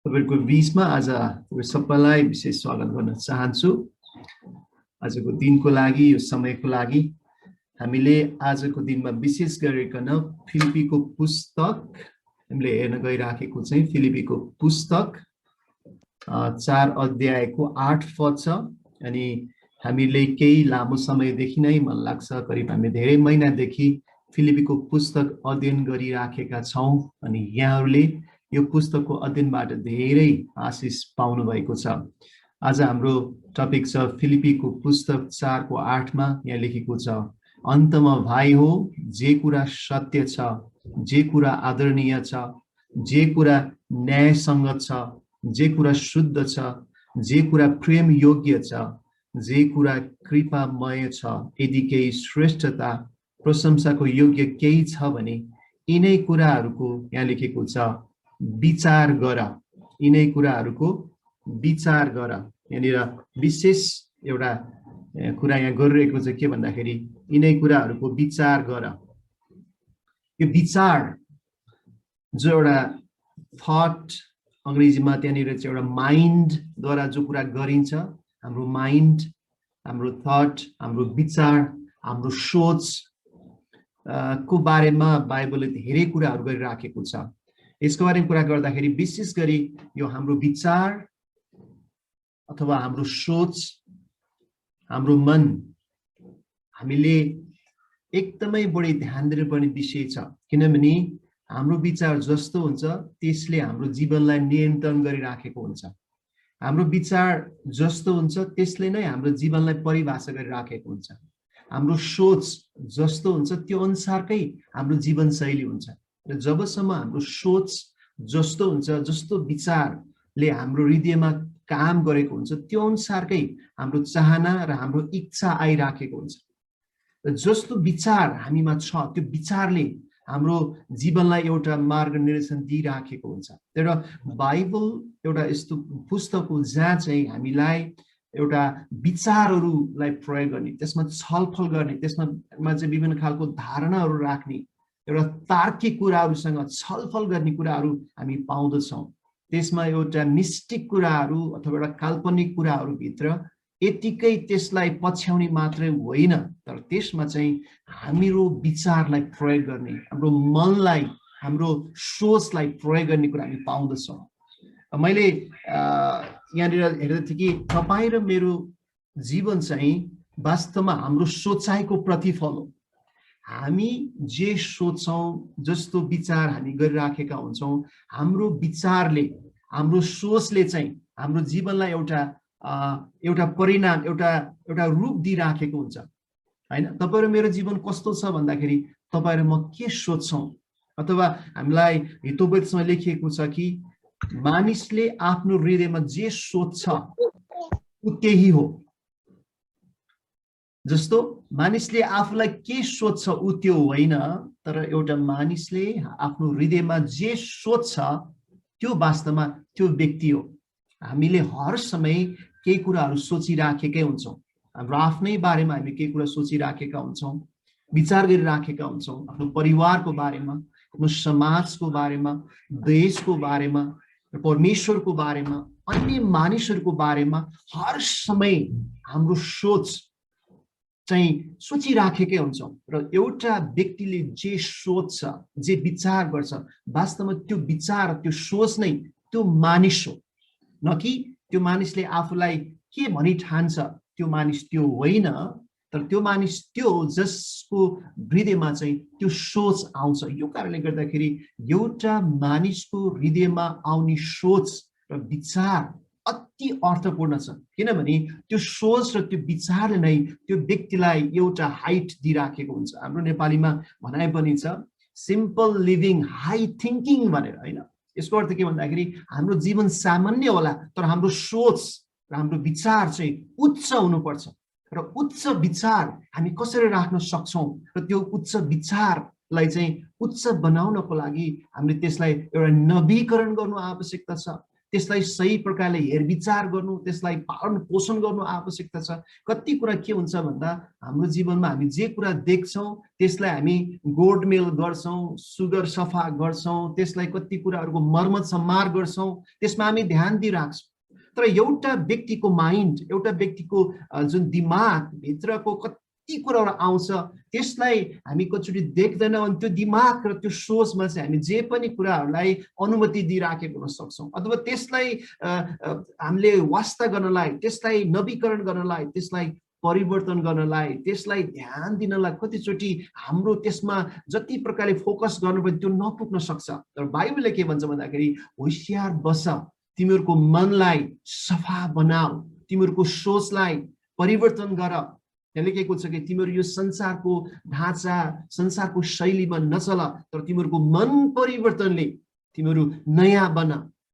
तपाईहरुको बीचमा आज तपाईं सबैलाई विशेष स्वागत गर्न चाहन्छु। आजको दिनको लागि, यो समयको लागि हामीले आजको दिनमा विशेष गरिकन फिलिपीको पुस्तक हामीले हेर्न गइराखेको चाहिँ फिलिपीको पुस्तक 4 अध्यायको 8 पद छ। अनि हामीले केही लामो समयदेखि नै मन लाग्छ, करिब हामी धेरै महिनादेखि फिलिपीको पुस्तक अध्ययन गरिराखेका छौं। अनि यहाँहरूले यो पुस्तकको अध्ययनबाट धेरै आशिष पाउनु भएको छ। आज हाम्रो टपिक छ फिलिपीको पुस्तक 4 को 8 मा यहाँ लेखेको छ, अन्तमा भाइ हो, जे कुरा सत्य छ, जे कुरा आदरणीय छ, जे कुरा न्यायसङ्गत छ, जे कुरा शुद्ध छ, जे कुरा प्रेम योग्य छ, जे कुरा कृपामय छ, यदि केही श्रेष्ठता प्रशंसाको योग्य केही छ भने यिनै कुराहरूको यहाँ लेखेको छ विचार गर। यिनै कुराहरूको विचार गर। यहाँनिर विशेष एउटा कुरा यहाँ गरिरहेको छ के भन्दाखेरि यिनै कुराहरूको विचार गर। यो विचार जो एउटा थट अंग्रेजीमा त्यहाँनिर चाहिँ एउटा माइन्डद्वारा जो कुरा गरिन्छ, हाम्रो माइन्ड, हाम्रो थट, हाम्रो विचार, हाम्रो सोच को बारेमा बाइबलले धेरै कुराहरू गरिराखेको छ। यसको बारेमा कुरा गर्दाखेरि विशेष गरी यो हाम्रो विचार अथवा हाम्रो सोच, हाम्रो मन, हामीले एकदमै बढी ध्यान दिनुपर्ने विषय छ। किनभने हाम्रो विचार जस्तो हुन्छ त्यसले हाम्रो जीवनलाई नियन्त्रण गरिराखेको हुन्छ। हाम्रो विचार जस्तो हुन्छ त्यसले नै हाम्रो जीवनलाई परिभाषा गरिराखेको हुन्छ। हाम्रो सोच जस्तो हुन्छ त्यो अनुसारकै हाम्रो जीवनशैली हुन्छ। र जबसम्म हाम्रो सोच जस्तो हुन्छ, जस्तो विचारले हाम्रो हृदयमा काम गरेको हुन्छ, त्यो अनुसारकै हाम्रो चाहना र हाम्रो इच्छा आइराखेको हुन्छ। र जस्तो विचार हामीमा छ त्यो विचारले हाम्रो जीवनलाई एउटा मार्गनिर्देशन दिइराखेको हुन्छ। तर बाइबल एउटा यस्तो पुस्तक हो जहाँ चाहिँ हामीलाई एउटा विचारहरूलाई प्रयोग गर्ने, त्यसमा छलफल गर्ने, त्यसमा चाहिँ विभिन्न खालको धारणाहरू राख्ने, एउटा तार्किक कुराहरूसँग छलफल गर्ने कुराहरू हामी पाउँदछौँ। त्यसमा एउटा मिस्टिक कुराहरू अथवा एउटा काल्पनिक कुराहरू भित्र यतिकै त्यसलाई पछ्याउने मात्रै होइन, तर त्यसमा चाहिँ हाम्रो विचारलाई प्रयोग गर्ने, हाम्रो मनलाई, हाम्रो सोचलाई प्रयोग गर्ने कुरा हामी पाउँदछौँ। मैले यहाँनिर हेर्दै थिएँ कि तपाईँ र मेरो जीवन चाहिँ वास्तवमा हाम्रो सोचाइको प्रतिफल हो। हामी जे सोच्छौँ, जस्तो विचार हामी गरिराखेका हुन्छौँ, हाम्रो विचारले, हाम्रो सोचले चाहिँ हाम्रो जीवनलाई एउटा परिणाम, एउटा रूप दिइराखेको हुन्छ हैन। तपाईँ र मेरो जीवन कस्तो छ भन्दाखेरि तपाईँ र म के सोच्छौँ, अथवा हामीलाई हितोपदेशमा लेखिएको छ कि मानिसले आफ्नो हृदयमा जे सोच्छ उ त्यही हो। जस्तो मानिसले आफूलाई के सोच्छ उ त्यो होइन, तर एउटा मानिसले आफ्नो हृदयमा जे सोच्छ त्यो वास्तवमा त्यो व्यक्ति हो। हामीले हर समय केही कुराहरू सोचिराखेकै हुन्छौँ। हाम्रो आफ्नै बारेमा हामी केही कुरा सोचिराखेका हुन्छौँ, विचार गरिराखेका हुन्छौँ, आफ्नो परिवारको बारेमा, आफ्नो समाजको बारेमा, देशको बारेमा, परमेश्वरको बारेमा, अन्य मानिसहरूको बारेमा हर समय हाम्रो सोच चाहिँ सोचिराखेकै हुन्छौँ। र एउटा व्यक्तिले जे सोच्छ, जे विचार गर्छ, वास्तवमा त्यो विचार, त्यो सोच नै त्यो मानिस हो, न कि त्यो मानिसले आफूलाई के भनी ठान्छ त्यो मानिस त्यो होइन, तर त्यो मानिस त्यो हो जसको हृदयमा चाहिँ त्यो सोच आउँछ। यो कारणले गर्दाखेरि एउटा मानिसको हृदयमा आउने सोच र विचार अति अर्थपूर्ण छ, किनभने त्यो सोच र त्यो विचारले नै त्यो व्यक्तिलाई एउटा हाइट दिइराखेको हुन्छ। हाम्रो नेपालीमा भनाइ पनि छ, सिम्पल लिभिङ हाई थिङ्किङ भनेर हैन। यसको अर्थ के भन्दाखेरि हाम्रो जीवन सामान्य होला, तर हाम्रो सोच र हाम्रो विचार चाहिँ उच्च हुनुपर्छ। र उच्च विचार हामी कसरी राख्न सक्छौँ, र त्यो उच्च विचारलाई चाहिँ उच्च बनाउनको लागि हामीले त्यसलाई एउटा नवीकरण गर्नु आवश्यकता छ। त्यसलाई सही प्रकारले हेरविचार गर्नु, त्यसलाई पालन पोषण गर्नु आवश्यकता छ। कति कुरा के हुन्छ भन्दा हाम्रो जीवनमा हामी जे कुरा देख्छौँ त्यसलाई हामी गोडमेल गर्छौँ, सुगर सफा गर्छौँ, त्यसलाई कति कुराहरूको मर्मत सम्मार गर्छौँ, त्यसमा हामी ध्यान दिइराख्छौँ। तर एउटा व्यक्तिको माइन्ड, एउटा व्यक्तिको जुन दिमाग भित्रको कति कुराहरू आउँछ त्यसलाई हामी कतिचोटि देख्दैनौँ, अनि त्यो दिमाग र त्यो सोचमा चाहिँ हामी जे पनि कुराहरूलाई अनुमति दिइराखेको हुन सक्छौँ, अथवा त्यसलाई हामीले वास्ता गर्नलाई, त्यसलाई नवीकरण गर्नलाई, त्यसलाई परिवर्तन गर्नलाई, त्यसलाई ध्यान दिनलाई कतिचोटि हाम्रो त्यसमा जति प्रकारले फोकस गर्नुपर्ने त्यो नपुग्न सक्छ। तर बाइबलले के भन्छ भन्दाखेरि होशियार बस, तिमीहरूको मनलाई सफा बनाऊ, तिमीहरूको सोचलाई परिवर्तन गर। यहाँ लेखेको छ कि तिमीहरू यो संसारको ढाँचा, संसारको शैलीमा नचल, तर तिमीहरूको मन परिवर्तनले तिमीहरू नयाँ बन।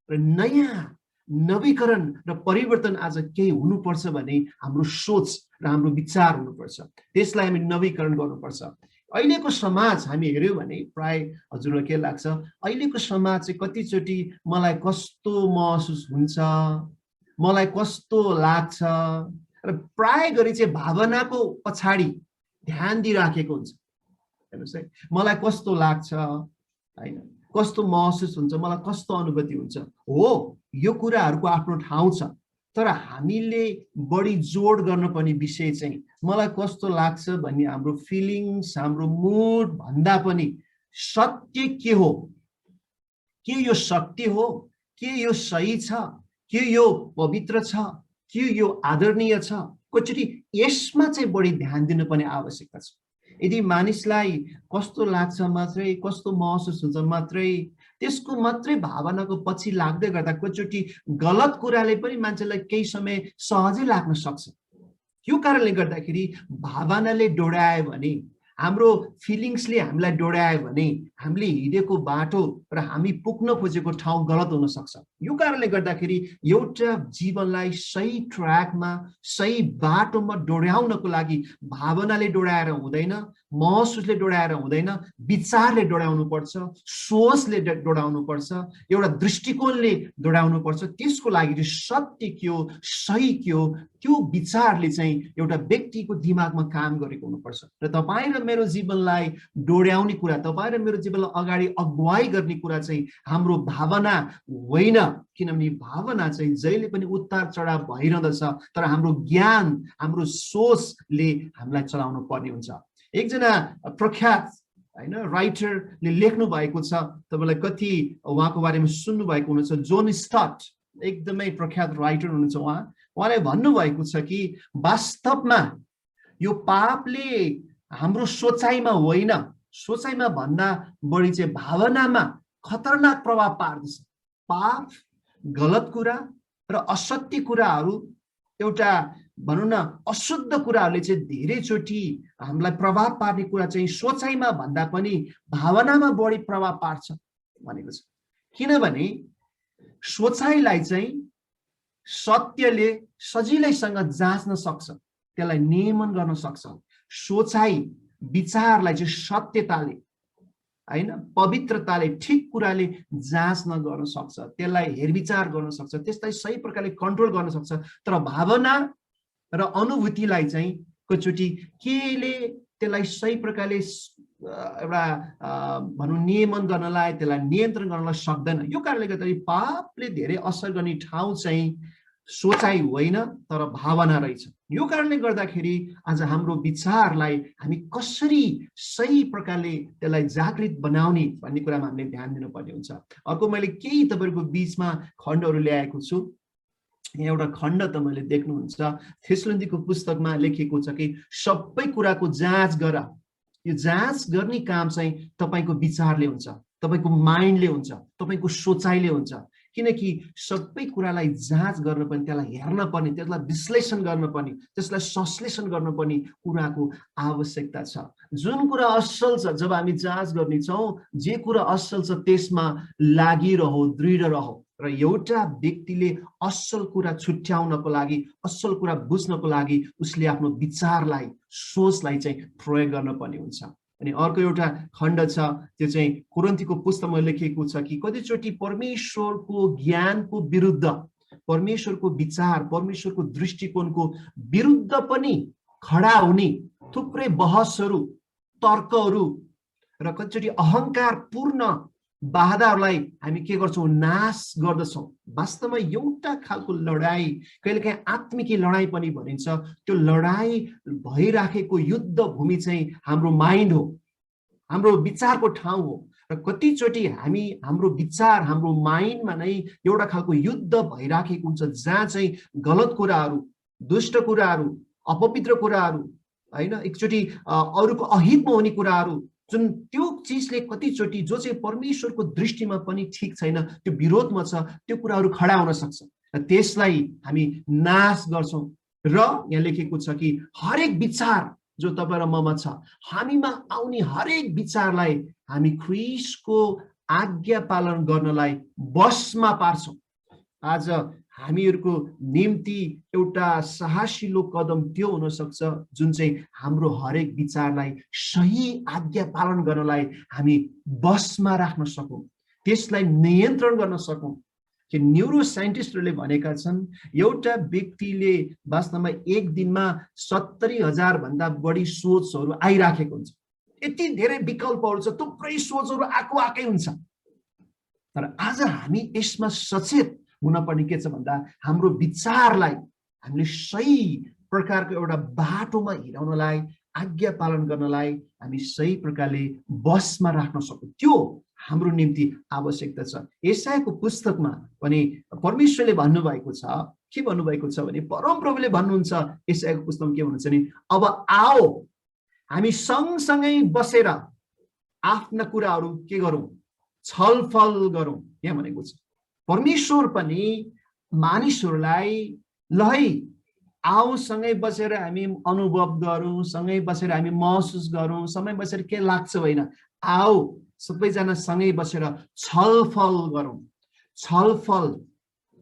र नयाँ नवीकरण र परिवर्तन आज केही हुनुपर्छ भने हाम्रो सोच र हाम्रो विचार हुनुपर्छ, त्यसलाई हामी नवीकरण गर्नुपर्छ। अहिलेको समाज हामी हेऱ्यौँ भने प्राय हजुरलाई के लाग्छ, अहिलेको समाज चाहिँ कतिचोटि मलाई कस्तो महसुस हुन्छ, मलाई कस्तो लाग्छ, र प्राय गरी चाहिँ भावनाको पछाडि ध्यान दिइराखेको हुन्छ। हेर्नुहोस् है, मलाई कस्तो लाग्छ, होइन, कस्तो महसुस हुन्छ, मलाई कस्तो अनुभूति हुन्छ। हो, यो कुराहरूको आफ्नो ठाउँ छ, तर हामीले बढी जोड गर्नुपर्ने विषय चाहिँ मलाई कस्तो लाग्छ भन्ने हाम्रो फिलिङ्स, हाम्रो मुड भन्दा पनि सत्य के हो, के यो सत्य हो, के यो सही छ, के यो पवित्र छ, के यो आदरणीय छ, कतिचोटि यसमा चाहिँ बढी ध्यान दिनुपर्ने आवश्यकता छ। यदि मानिसलाई कस्तो लाग्छ मात्रै, कस्तो महसुस हुन्छ मात्रै, त्यसको मात्रै भावनाको पछि लाग्दै गर्दा कतिचोटि गलत कुराले पनि मान्छेलाई केही समय सहजै लाग्न सक्छ। यो कारणले गर्दाखेरि भावनाले डोर्यायो भने, हाम्रो फिलिङ्सले हामीलाई डोर्यायो भने हामीले हिँडेको बाटो र हामी पुग्न खोजेको ठाउँ गलत हुन सक्छ। यो कारणले गर्दाखेरि एउटा जीवनलाई सही ट्र्याकमा, सही बाटोमा डोर्याउनको लागि भावनाले डोर्याएर हुँदैन, महसुसले डोर्याएर हुँदैन, विचारले डोर्याउनु पर्छ, सोचले डोर्याउनु पर्छ, एउटा दृष्टिकोणले डोर्याउनु पर्छ। त्यसको लागि चाहिँ सत्य के हो, सही के हो, त्यो विचारले चाहिँ एउटा व्यक्तिको दिमागमा काम गरेको हुनुपर्छ। र तपाईँ र मेरो जीवनलाई डोर्याउने कुरा, तपाईँ र मेरो जीवनलाई अगाडि अगुवाई गर्ने कुरा चाहिँ हाम्रो भावना होइन, किनभने भावना चाहिँ जहिले पनि उतार चढाव भइरहँदछ, तर हाम्रो ज्ञान, हाम्रो सोचले हामीलाई चलाउनु पर्ने हुन्छ। एकजना प्रख्यात होइन राइटरले लेख्नु भएको छ, तपाईँलाई कति उहाँको बारेमा सुन्नु भएको हुनुहुन्छ, जोन स्टट, एकदमै प्रख्यात राइटर हुनुहुन्छ। उहाँले भन्नुभएको छ कि वास्तवमा यो पापले हाम्रो सोचाइमा होइन, सोचाइमा भन्दा बढी चाहिँ भावनामा खतरनाक प्रभाव पार्दछ। पाप, गलत कुरा र असत्य कुराहरू, एउटा भनौँ न अशुद्ध कुराहरूले चाहिँ धेरैचोटि हामीलाई प्रभाव पार्ने कुरा चाहिँ सोचाइमा भन्दा पनि भावनामा बढी प्रभाव पार्छ भनेको छ। किनभने सोचाइलाई चाहिँ सत्यले सजिलैसँग जाँच्न सक्छ, त्यसलाई नियमन गर्न सक्छ। सोचाइ, विचारलाई चाहिँ सत्यताले, होइन, पवित्रताले, ठिक कुराले जाँच्न गर्न सक्छ, त्यसलाई हेरविचार गर्न सक्छ, त्यसलाई सही प्रकारले कन्ट्रोल गर्न सक्छ। तर भावना र अनुभूतिलाई चाहिँ कतिचोटि केले त्यसलाई सही प्रकारले एउटा भनौँ नियमन गर्नलाई, त्यसलाई नियन्त्रण गर्नलाई सक्दैन। यो कारणले गर्दाखेरि पापले धेरै असर गर्ने ठाउँ चाहिँ सोचाइ होइन, तर भावना रहेछ। यो कारणले गर्दाखेरि आज हाम्रो विचारलाई हामी कसरी सही प्रकारले त्यसलाई जागृत बनाउने भन्ने कुरामा हामीले ध्यान दिनुपर्ने हुन्छ। अर्को मैले केही तपाईँहरूको बिचमा खण्डहरू ल्याएको छु। यहाँ एउटा खण्ड तपाईँले देख्नुहुन्छ, थेसलोनिकेको पुस्तकमा लेखिएको छ कि सबै कुराको जाँच गर। यो जाँच गर्ने काम चाहिँ तपाईँको विचारले हुन्छ, तपाईँको माइन्डले हुन्छ, तपाईँको सोचाइले हुन्छ। किनकि सबै कुरालाई जाँच गर्न पनि, त्यसलाई हेर्न पर्ने, त्यसलाई विश्लेषण गर्न पर्ने, त्यसलाई संश्लेषण गर्न पर्ने कुराको आवश्यकता छ। जुन कुरा असल छ, जब हामी जाँच गर्नेछौँ, जे कुरा असल छ त्यसमा लागिरहो, दृढ रहो। र एउटा व्यक्तिले असल कुरा छुट्याउनको लागि, असल कुरा बुझ्नको लागि उसले आफ्नो विचारलाई, सोचलाई चाहिँ प्रयोग गर्न पर्ने हुन्छ। अनि अर्को एउटा खण्ड छ त्यो चाहिँ कोरिन्थीको पुस्तकमा लेखिएको छ कि कतिचोटि परमेश्वरको ज्ञानको विरुद्ध, परमेश्वरको विचार, परमेश्वरको दृष्टिकोणको विरुद्ध पनि खडा हुने थुप्रै बहसहरू, तर्कहरू र कतिचोटि अहंकार पूर्ण बाधाहरूलाई हामी के गर्छौँ, नाश गर्दछौँ। वास्तवमा एउटा खालको लडाई, कहिलेकाहीँ आत्मिक लडाई पनि भनिन्छ, त्यो लडाई भइराखेको युद्ध भूमि चाहिँ हाम्रो माइन्ड हो, हाम्रो विचारको ठाउँ हो। र कतिचोटि हाम्रो विचार, हाम्रो माइन्डमा नै एउटा खालको युद्ध भइराखेको हुन्छ, जहाँ चाहिँ गलत कुराहरू, दुष्ट कुराहरू, अपवित्र कुराहरू, हैन, एकचोटि अरूको अहितमा हुने कुराहरू, जुन त्यो चिजले कतिचोटि जो चाहिँ परमेश्वरको दृष्टिमा पनि ठिक छैन, त्यो विरोधमा छ, त्यो कुराहरू खडा हुन सक्छ र त्यसलाई हामी नाश गर्छौँ। र यहाँ लेखेको छ कि हरेक विचार जो तपाईँ र ममा छ, हामीमा आउने हरेक विचारलाई हामी ख्रीष्टको आज्ञा पालन गर्नलाई बसमा पार्छौँ। आज हामीहरूको निम्ति एउटा साहसिलो कदम त्यो हुन सक्छ जुन चाहिँ हाम्रो हरेक विचारलाई सही आज्ञा पालन गर्नलाई हामी बसमा राख्न सकौँ, त्यसलाई नियन्त्रण गर्न सकौँ। कि न्यूरो साइन्टिस्टहरूले भनेका छन् एउटा व्यक्तिले वास्तवमा एक दिनमा 70,000 भन्दा बढी सोचहरू आइराखेको हुन्छ। यति धेरै विकल्पहरू छ, थुप्रै सोचहरू आएकै हुन्छ। तर आज हामी यसमा सचेत हुनुपर्ने के छ भन्दा हाम्रो विचारलाई हामीले सही प्रकारको एउटा बाटोमा हिँडाउनलाई, आज्ञा पालन गर्नलाई हामी सही प्रकारले बसमा राख्न सकौँ, त्यो हाम्रो निम्ति आवश्यकता छ। यशायाको पुस्तकमा पनि परमेश्वरले भन्नुभएको छ, के भन्नुभएको छ भने परमप्रभुले भन्नुहुन्छ यशायाको पुस्तकमा के भन्नुहुन्छ नि, अब आओ हामी सँगसँगै बसेर आफ्ना कुराहरू के गरौँ, छलफल गरौँ। यहाँ भनेको छ परमेश्वर पनि मानिसहरूलाई ल है आओ सँगै बसेर हामी अनुभव गरौँ, सँगै बसेर हामी महसुस गरौँ, सँगै बसेर के लाग्छ होइन, आओ सबैजना सँगै बसेर छलफल गरौँ। छलफल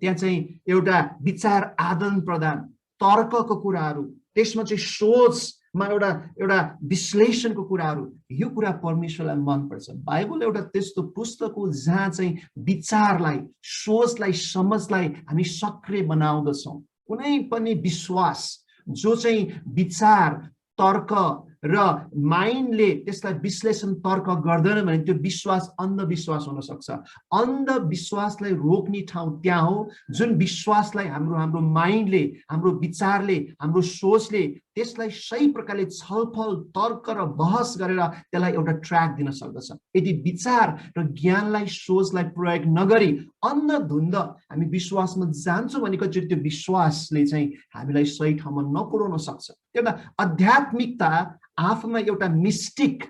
त्यहाँ चाहिँ एउटा विचार आदान प्रदान, तर्कको कुराहरू, त्यसमा चाहिँ सोचमा एउटा विश्लेषणको कुराहरू, यो कुरा परमेश्वरलाई मनपर्छ। बाइबल एउटा त्यस्तो पुस्तक हो जहाँ चाहिँ विचारलाई, सोचलाई, समझलाई हामी सक्रिय बनाउँदछौँ। कुनै पनि विश्वास जो चाहिँ विचार, तर्क र माइन्डले त्यसलाई विश्लेषण तर्क गर्दैन भने त्यो विश्वास अन्धविश्वास हुन सक्छ। अन्धविश्वासलाई रोक्ने ठाउँ त्यहाँ हो जुन विश्वासलाई हाम्रो माइन्डले, हाम्रो विचारले, हाम्रो सोचले त्यसलाई सही प्रकारले छलफल, तर्क र बहस गरेर त्यसलाई एउटा ट्र्याक दिन सक्दछ। यदि विचार र ज्ञानलाई, सोचलाई प्रयोग नगरी अन्धधुन्ध हामी विश्वासमा जान्छौँ भने कतिचोटि त्यो विश्वासले चाहिँ हामीलाई सही ठाउँमा नपुर्याउन सक्छ। एउटा आध्यात्मिकता आफूमा एउटा मिस्टिक,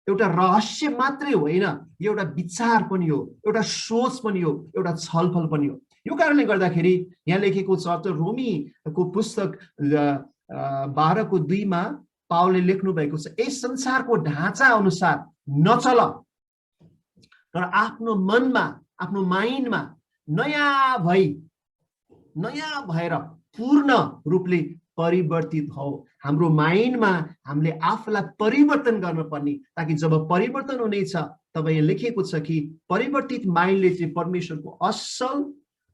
एउटा रहस्य मात्रै होइन, एउटा विचार पनि हो, एउटा सोच पनि हो, एउटा छलफल पनि हो। यो कारणले गर्दाखेरि यहाँ लेखेको छ रोमीको पुस्तक 12:2 पावलले लेख्नु भएको छ, यस संसारको ढाँचा अनुसार नचल, तर आफ्नो मनमा, आफ्नो माइन्डमा नयाँ भएर पूर्ण रूपले परिवर्तित हो। हाम्रो माइन्डमा हामीले आफूलाई परिवर्तन गर्नुपर्ने, ताकि जब परिवर्तन हुनेछ तब यहाँ लेखेको छ कि परिवर्तित माइन्डले चाहिँ परमेश्वरको असल,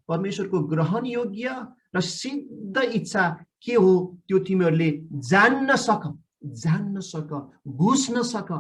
परमेश्वरको ग्रहण योग्य र सिद्ध इच्छा के हो त्यो तिमीहरूले जान्न सक, बुझ्न सक,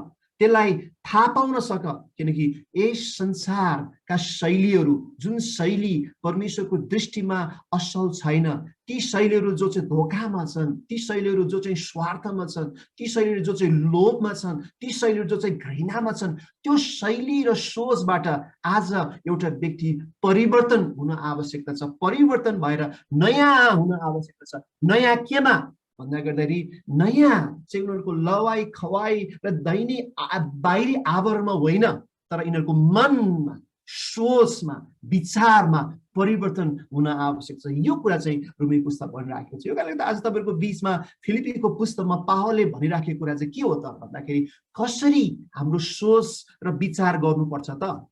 त्यसलाई थाहा पाउन सक। किनकि यस संसारका शैलीहरू, जुन शैली परमेश्वरको दृष्टिमा असल छैन, ती शैलीहरू जो चाहिँ धोकामा छन्, ती शैलीहरू जो चाहिँ स्वार्थमा छन्, ती शैलीहरू जो चाहिँ लोभमा छन्, ती शैलीहरू जो चाहिँ घृणामा छन्, त्यो शैली र सोचबाट आज एउटा व्यक्ति परिवर्तन हुन आवश्यकता छ, परिवर्तन भएर नयाँ हुन आवश्यकता छ। नयाँ केमा भन्दा गर्दाखेरि नयाँ चाहिँ उनीहरूको लवाई खवाई र बाहिरी आवरणमा होइन, तर यिनीहरूको मनमा, सोचमा, विचारमा परिवर्तन हुन आवश्यक छ। यो कुरा चाहिँ रोमी पुस्तक भनिराखेको छ। यो कारणले आज तपाईँको बिचमा फिलिपीको पुस्तकमा पावलले भनिराखेको कुरा चाहिँ के हो त भन्दाखेरि कसरी हाम्रो सोच र विचार गर्नुपर्छ त,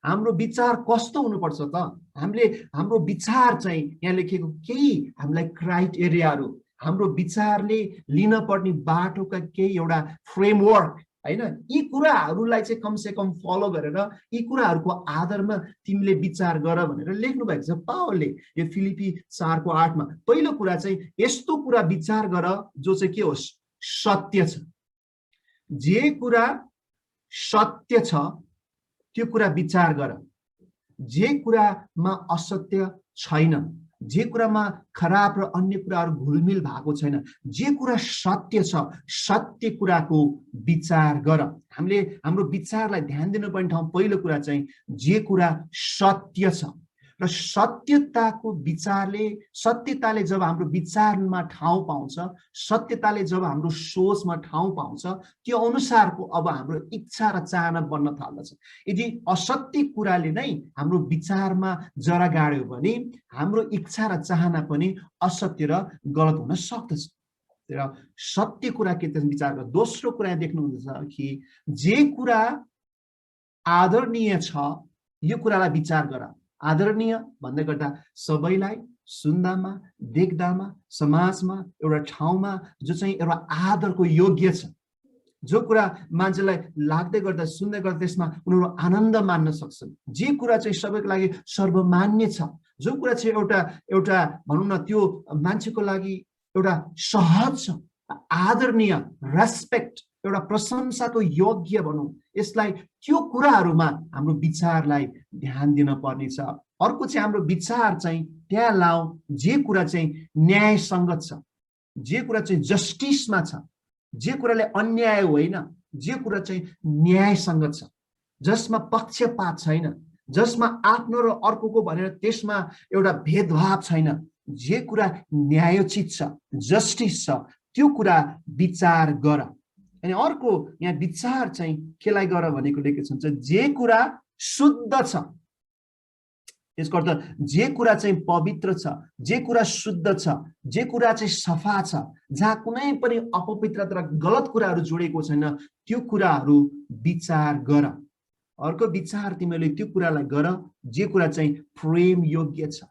हाम्रो विचार कस्तो हुनुपर्छ त, हाम्रो विचार चाहिँ यहाँ लेखेको केही हामीलाई क्राइटेरियाहरू, हाम्रो विचारले लिन पर्ने बाटोका केही एउटा फ्रेमवर्क हैन। यी कुराहरूलाई चाहिँ कमसे कम फलो गरेर यी कुराहरूको आधारमा तिमीले विचार गर भनेर लेख्नु भएको छ पावलले यो फिलिपी 4:8 मा। पहिलो कुरा चाहिँ यस्तो कुरा विचार गर जो चाहिँ के होस् सत्य छ। जे कुरा सत्य छ त्यो कुरा विचार गर। जे कुरामा असत्य छैन, जे कुरामा खराब र अन्य कुराहरू घुलमिल भएको छैन, जे कुरा सत्य छ सत्य कुराको विचार गर। हामीले हाम्रो विचारलाई ध्यान दिनुपर्ने ठाउँ पहिलो कुरा चाहिँ जे कुरा सत्य छ र सत्यताको विचारले सत्यताले जब हाम्रो विचारमा ठाउँ पाउँछ, सत्यताले जब हाम्रो सोचमा ठाउँ पाउँछ, त्यो अनुसारको अब हाम्रो इच्छा र चाहना बन्न थाल्दछ। यदि असत्य कुराले नै हाम्रो विचारमा जरा गाड्यो भने हाम्रो इच्छा र चाहना पनि असत्य र गलत हुन सक्दछ। र सत्य कुरा के त विचार गर। दोस्रो कुरा देख्नुहुन्छ कि जे कुरा आदरणीय छ यो कुरालाई विचार गर। आदरणीय भन्दै गर्दा सबैलाई सुन्दामा देख्दामा समाजमा एउटा ठाउँमा जो चाहिँ एउटा आदरको योग्य छ, जो कुरा मान्छेलाई लाग्दै गर्दा सुन्दै गर्दा त्यसमा उनीहरू आनन्द मान्न सक्छन्, जे कुरा चाहिँ सबैको लागि सर्वमान्य छ, जो कुरा चाहिँ एउटा भनौँ न त्यो मान्छेको लागि एउटा सहज छ, आदरणीय, रेस्पेक्ट, एउटा प्रशंसाको योग्य भनौँ, यसलाई त्यो कुराहरूमा हाम्रो विचारलाई ध्यान दिन पर्नेछ। अर्को चाहिँ हाम्रो विचार चाहिँ त्यहाँ लाऊ जे कुरा चाहिँ न्यायसङ्गत छ, जे कुरा चाहिँ जस्टिसमा छ, जे कुराले अन्याय होइन, जे कुरा चाहिँ न्यायसङ्गत छ, जसमा पक्षपात छैन, जसमा आफ्नो र अर्कोको भनेर त्यसमा एउटा भेदभाव छैन, जे कुरा न्यायोचित छ, जस्टिस छ, त्यो कुरा विचार गर। अनि अर्को यहाँ विचार चाहिँ केलाई गर भनेको लेखेको छ जे कुरा शुद्ध छ, यसको अर्थ जे कुरा चाहिँ पवित्र छ, जे कुरा शुद्ध छ, जे कुरा चाहिँ सफा छ, जहाँ कुनै पनि अपवित्रता र गलत कुराहरू जोडेको छैन, त्यो कुराहरू विचार गर। अर्को विचार तिमीले त्यो कुरालाई गर जे कुरा चाहिँ प्रेम योग्य छ,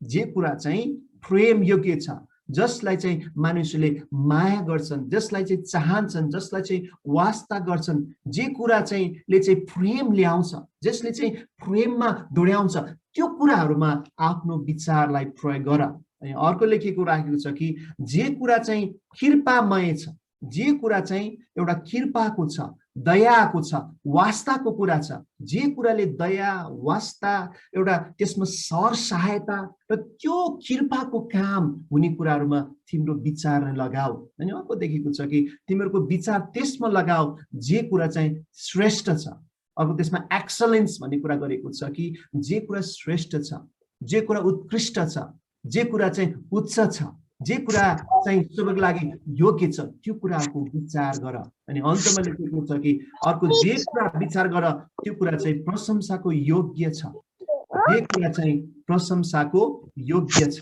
जे कुरा चाहिँ प्रेम योग्य छ, जसलाई चाहिँ मानिसले माया गर्छन्, जसलाई चाहिँ चाहन्छन्, जसलाई चाहिँ वास्ता गर्छन्, जे कुरा चाहिँ ले चाहिँ प्रेम ल्याउँछ, जसले चाहिँ प्रेममा डोर्याउँछ, त्यो कुराहरूमा आफ्नो विचारलाई प्रयोग गर। अनि अर्को लेखेको राखेको छ कि जे कुरा चाहिँ कृपामय छ, जे कुरा चाहिँ एउटा कृपाको छ, दयाको छ, वास्ताको कुरा छ, जे कुराले दया वास्ता एउटा त्यसमा सर सहायता र त्यो कृपाको काम हुने कुराहरूमा तिम्रो विचार लगाऊ। अनि अर्को देखेको छ कि तिमीहरूको विचार त्यसमा लगाऊ जे कुरा चाहिँ श्रेष्ठ छ। अर्को त्यसमा एक्सलेन्स भन्ने कुरा गरेको छ कि जे कुरा श्रेष्ठ छ, जे कुरा उत्कृष्ट छ, जे कुरा चाहिँ उच्च छ, जे कुरा चाहिँ सबैको लागि योग्य छ, त्यो कुराको विचार गर। अनि अन्तमा लेखेको छ कि अर्को जे कुरा विचार गर त्यो कुरा चाहिँ प्रशंसाको योग्य छ, जे कुरा चाहिँ प्रशंसाको योग्य छ,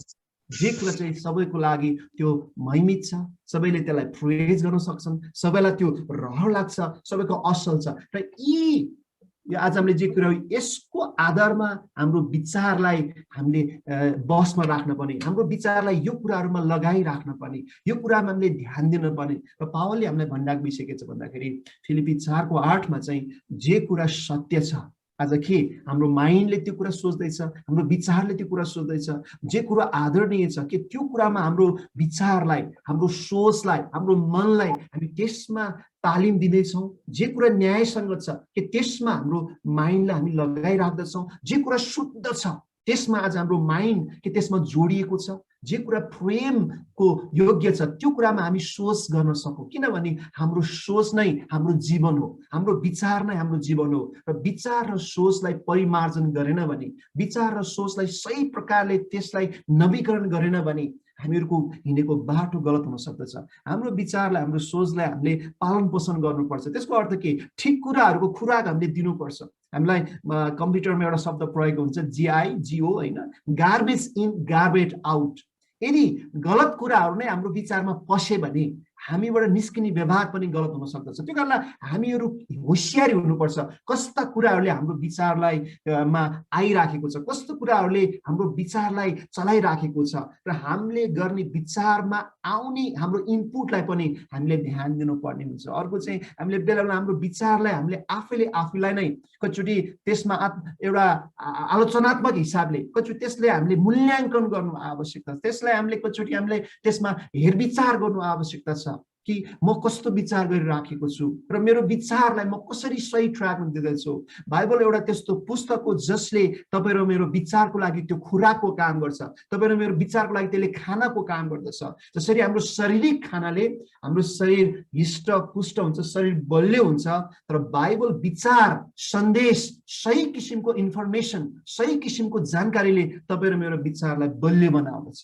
जे कुरा चाहिँ सबैको लागि त्यो महिमित छ, सबैले त्यसलाई प्रेज गर्न सक्छन्, सबैलाई त्यो रहर लाग्छ, सबैको असल छ। र यी आज हामीले जे कुरा यसको आधारमा हाम्रो विचारलाई हामीले बसमा राख्न पर्ने, हाम्रो विचारलाई यो कुराहरूमा लगाइराख्न पर्ने, यो कुरामा हामीले ध्यान दिन पर्ने। र पावलले हामीलाई भनिराखिसकेको छ भन्दाखेरि फिलिपी 4:8 मा चाहिँ जे कुरा सत्य छ, आज के हाम्रो माइन्डले त्यो कुरा सोच्दैछ, हाम्रो विचारले त्यो कुरा सोच्दैछ, जे कुरा आदरणीय छ के त्यो कुरामा हाम्रो विचारलाई, हाम्रो सोचलाई, हाम्रो मनलाई हामी त्यसमा तालिम दिँदैछौँ। जे कुरा न्यायसङ्गत छ के त्यसमा हाम्रो माइन्डलाई हामी लगाइराख्दछौँ। जे कुरा शुद्ध छ त्यसमा आज हाम्रो माइन्ड के त्यसमा जोडिएको छ। जे कुरा प्रेमको योग्य छ त्यो कुरामा हामी सोच गर्न सकौँ, किनभने हाम्रो सोच नै हाम्रो जीवन हो, हाम्रो विचार नै हाम्रो जीवन हो। र विचार र सोचलाई परिमार्जन गरेन भने, विचार र सोचलाई सही प्रकारले त्यसलाई नवीकरण गरेन भने हामीहरूको हिँडेको बाटो गलत हुन सक्दछ। हाम्रो विचारलाई, हाम्रो सोचलाई हामीले पालन पोषण गर्नुपर्छ। त्यसको अर्थ के, ठिक कुराहरूको खुराक हामीले दिनुपर्छ। हामीलाई कम्प्युटरमा एउटा शब्द प्रयोग हुन्छ GIGO होइन, गार्बेज इन गार्बेज आउट। यदि गलत कुराहरू नै हाम्रो विचारमा पसे भने हामीबाट निस्किने व्यवहार पनि गलत हुन सक्दछ। त्यो कारणले हामीहरू होशियारी हुनुपर्छ कस्ता कुराहरूले हाम्रो विचारलाई मा आइराखेको छ, कस्तो कुराहरूले हाम्रो विचारलाई चलाइराखेको छ र हामीले गर्ने विचारमा आउने हाम्रो इनपुटलाई पनि हामीले ध्यान दिनुपर्ने हुन्छ। अर्को चाहिँ हामीले बेला बेला हाम्रो विचारलाई हामीले आफूलाई नै कतिचोटि त्यसमा एउटा आलोचनात्मक हिसाबले कतिचोटि त्यसले हामीले मूल्याङ्कन गर्नु आवश्यकता छ, त्यसलाई हामीले कतिचोटि हामीले त्यसमा हेरविचार गर्नु आवश्यकता छ कि म कस्तो विचार गरिराखेको छु र मेरो विचारलाई म कसरी सही ट्र्याकमा दिँदैछु। बाइबल एउटा त्यस्तो पुस्तक हो जसले तपाईँ र मेरो विचारको लागि त्यो खुराकको काम गर्छ, तपाईँ र मेरो विचारको लागि त्यसले खानाको काम गर्दछ। जसरी हाम्रो शारीरिक खानाले हाम्रो शरीर हिष्टपुष्ट हुन्छ, शरीर बलियो हुन्छ, तर बाइबल विचार सन्देश सही किसिमको इन्फर्मेसन सही किसिमको जानकारीले तपाईँ र मेरो विचारलाई बलियो बनाउँदछ।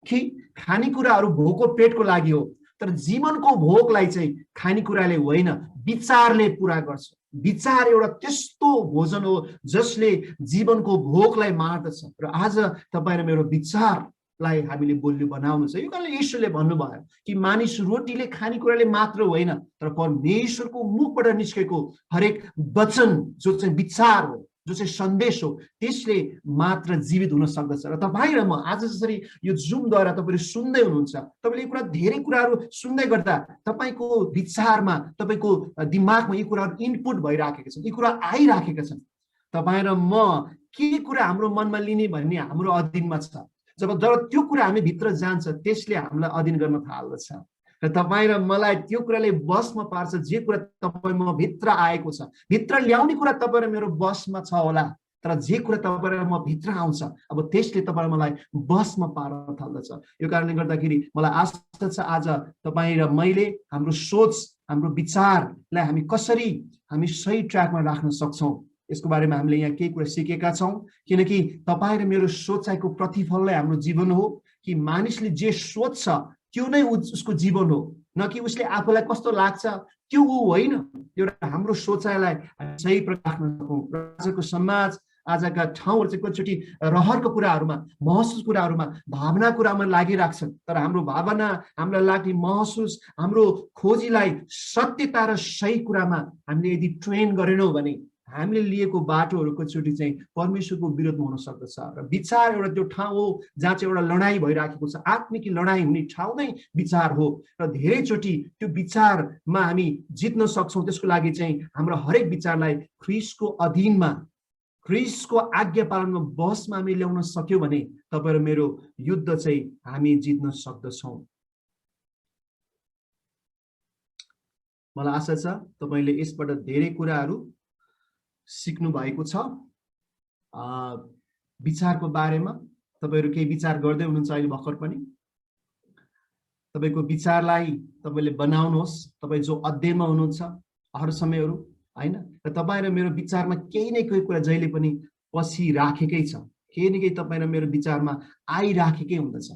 कि खानेकुराहरू भोको पेटको लागि हो, तर जीवनको भोकलाई चाहिँ खानेकुराले होइन विचारले पूरा गर्छ। विचार एउटा त्यस्तो भोजन हो जसले जीवनको भोकलाई मार्दछ र आज तपाईँ र मेरो विचारलाई हामीले बलियो बनाउनु छ। यो कारणले यीशुले भन्नुभयो कि मानिस रोटीले खानेकुराले मात्र होइन तर परमेश्वरको मुखबाट निस्केको हरेक वचन जो चाहिँ विचार हो, जो चाहिँ सन्देश हो, त्यसले मात्र जीवित हुन सक्दछ। र तपाईँ र म आज जसरी यो जुमद्वारा तपाईँले सुन्दै हुनुहुन्छ, तपाईँले यो कुरा धेरै कुराहरू सुन्दै गर्दा तपाईँको विचारमा तपाईँको दिमागमा यी कुराहरू इनपुट भइराखेका छन्, यी कुरा आइराखेका छन्। तपाईँ र म के कुरा हाम्रो मनमा लिने भन्ने हाम्रो अधीनमा छ। जब त्यो कुरा हामी भित्र जान्छ त्यसले हामीलाई अधीन गर्न थाल्दछ र तपाईँ र मलाई त्यो कुराले बसमा पार्छ। जे कुरा तपाईँ म भित्र आएको छ, भित्र ल्याउने कुरा तपाईँ र मेरो बसमा छ होला, तर जे कुरा तपाईँ र म भित्र आउँछ अब त्यसले तपाईँ र मलाई बसमा पार्न थाल्दछ। यो कारणले गर्दाखेरि मलाई आशा छ आज तपाईँ र मैले हाम्रो सोच हाम्रो विचारलाई हामी कसरी हामी सही ट्र्याकमा राख्न सक्छौँ यसको बारेमा हामीले यहाँ केही कुरा सिकेका छौँ। किनकि तपाईँ र मेरो सोचाइको प्रतिफल नै हाम्रो जीवन हो। कि मानिसले जे सोच्छ त्यो नै उसको जीवन हो, न कि उसले आफूलाई कस्तो लाग्छ त्यो होइन। एउटा हाम्रो सोचाइलाई सही राख्न सकौँ। आजको समाज आजका ठाउँहरू चाहिँ कतिचोटि रहरको कुराहरूमा महसुस कुराहरूमा भावना कुरामा लागिराख्छन्, तर हाम्रो भावना हामीलाई लाग्ने महसुस हाम्रो खोजीलाई सत्यता र सही कुरामा हामीले यदि ट्रेन गरेनौँ भने हामीले लिएको बाटोहरू कतिचोटि चाहिँ परमेश्वरको विरोधमा हुन सक्दछ। र विचार एउटा त्यो ठाउँ हो जहाँ चाहिँ एउटा लडाइँ भइराखेको छ, आत्मिक लडाइँ हुने ठाउँ नै विचार हो। र धेरैचोटि त्यो विचारमा हामी जित्न सक्छौँ। त्यसको लागि चाहिँ हाम्रो हरेक विचारलाई ख्रीष्टको अधीनमा ख्रीष्टको आज्ञा पालनमा बसमा हामी ल्याउन सक्यौँ भने तपाईँ र मेरो युद्ध चाहिँ हामी जित्न सक्दछौँ। मलाई आशा छ तपाईँले यसबाट धेरै कुराहरू सिक्नु भएको छ। विचारको बारेमा तपाईँहरू केही विचार गर्दै हुनुहुन्छ अहिले भर्खर पनि। तपाईँको विचारलाई तपाईँले बनाउनुहोस्। तपाईँ जो अध्ययनमा हुनुहुन्छ हर समयहरू होइन, र तपाईँ र मेरो विचारमा केही न केही कुरा जहिले पनि पछि राखेकै छ, केही न केही तपाईँ र मेरो विचारमा आइराखेकै हुँदछ।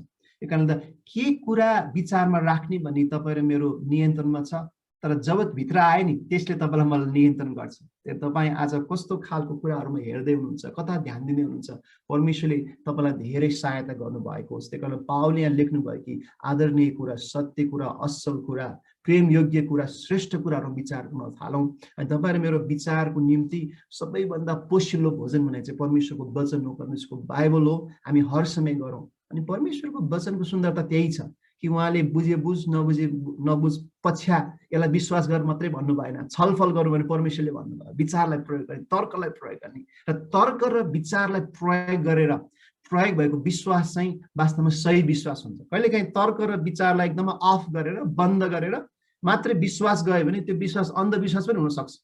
यो कारणले त के कुरा विचारमा राख्ने भन्ने तपाईँ र मेरो नियन्त्रणमा छ, तर जब भित्र आए नि त्यसले तपाईँलाई मलाई नियन्त्रण गर्छ। तपाईँ आज कस्तो खालको कुराहरूमा हेर्दै हुनुहुन्छ, कता ध्यान दिँदै हुनुहुन्छ, परमेश्वरले तपाईँलाई धेरै सहायता गर्नुभएको होस्। त्यही कारण पावलले यहाँ लेख्नुभयो कि आदरणीय कुरा, सत्य कुरा, असल कुरा, प्रेम योग्य कुरा, श्रेष्ठ कुराहरू विचार गर्न थालौँ। अनि तपाईँ र मेरो विचारको निम्ति सबैभन्दा पोषिलो भोजन भने चाहिँ परमेश्वरको वचन हो, परमेश्वरको बाइबल हो। हामी हर समय गरौँ। अनि परमेश्वरको वचनको सुन्दरता त्यही छ कि उहाँले बुझे बुझ नबुझे नबुझ पछ्या यसलाई विश्वास गर मात्रै भन्नु भएन, छलफल गर्नु भने परमेश्वरले भन्नुभयो विचारलाई प्रयोग गर्ने, तर्कलाई प्रयोग गर्ने। र तर्क र विचारलाई प्रयोग गरेर प्रयोग भएको विश्वास चाहिँ वास्तवमा सही विश्वास हुन्छ। कहिलेकाहीँ तर्क र विचारलाई एकदमै अफ गरेर बन्द गरेर मात्रै विश्वास गयो भने त्यो विश्वास अन्धविश्वास पनि हुनसक्छ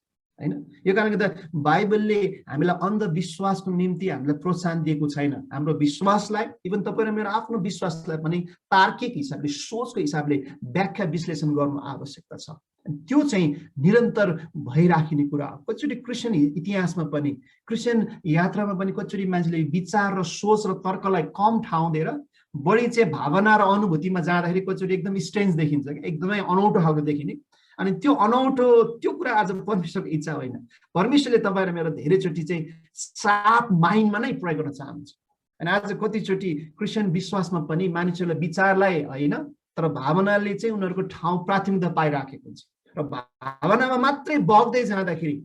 होइन। यो कारणले गर्दा बाइबलले हामीलाई अन्धविश्वासको निम्ति हामीलाई प्रोत्साहन दिएको छैन। हाम्रो विश्वासलाई इभन तपाईँ र मेरो आफ्नो विश्वासलाई पनि तार्किक हिसाबले सोचको हिसाबले व्याख्या विश्लेषण गर्नु आवश्यकता छ। त्यो चाहिँ निरन्तर भइराखिने कुरा हो। कतिचोटि क्रिस्चियन इतिहासमा पनि क्रिस्चियन यात्रामा पनि कतिचोटि मान्छेले विचार र सोच र तर्कलाई कम ठाउँ दिएर बढी चाहिँ भावना र अनुभूतिमा जाँदाखेरि कतिचोटि एकदम स्ट्रेन्ज देखिन्छ, एकदमै अनौठो खालको देखिने। अनि त्यो अनौठो त्यो कुरा आज परमेश्वरको इच्छा होइन। परमेश्वरले तपाईँ र मेरो धेरैचोटि चाहिँ साफ माइन्डमा नै प्रयोग गर्न चाहनुहुन्छ। अनि आज कतिचोटि क्रिस्चियन विश्वासमा पनि मानिसहरूले विचारलाई होइन तर भावनाले चाहिँ उनीहरूको ठाउँ प्राथमिकता पाइराखेको हुन्छ र भावनामा मात्रै बग्दै जाँदाखेरि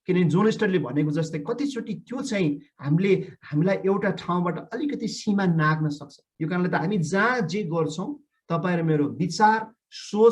किनभने जोन स्टरले भनेको जस्तै कतिचोटि त्यो चाहिँ हामीलाई एउटा ठाउँबाट अलिकति सीमा नाग्न सक्छ। यो कारणले त हामी जहाँ जे गर्छौँ तपाईँ र मेरो विचार सोच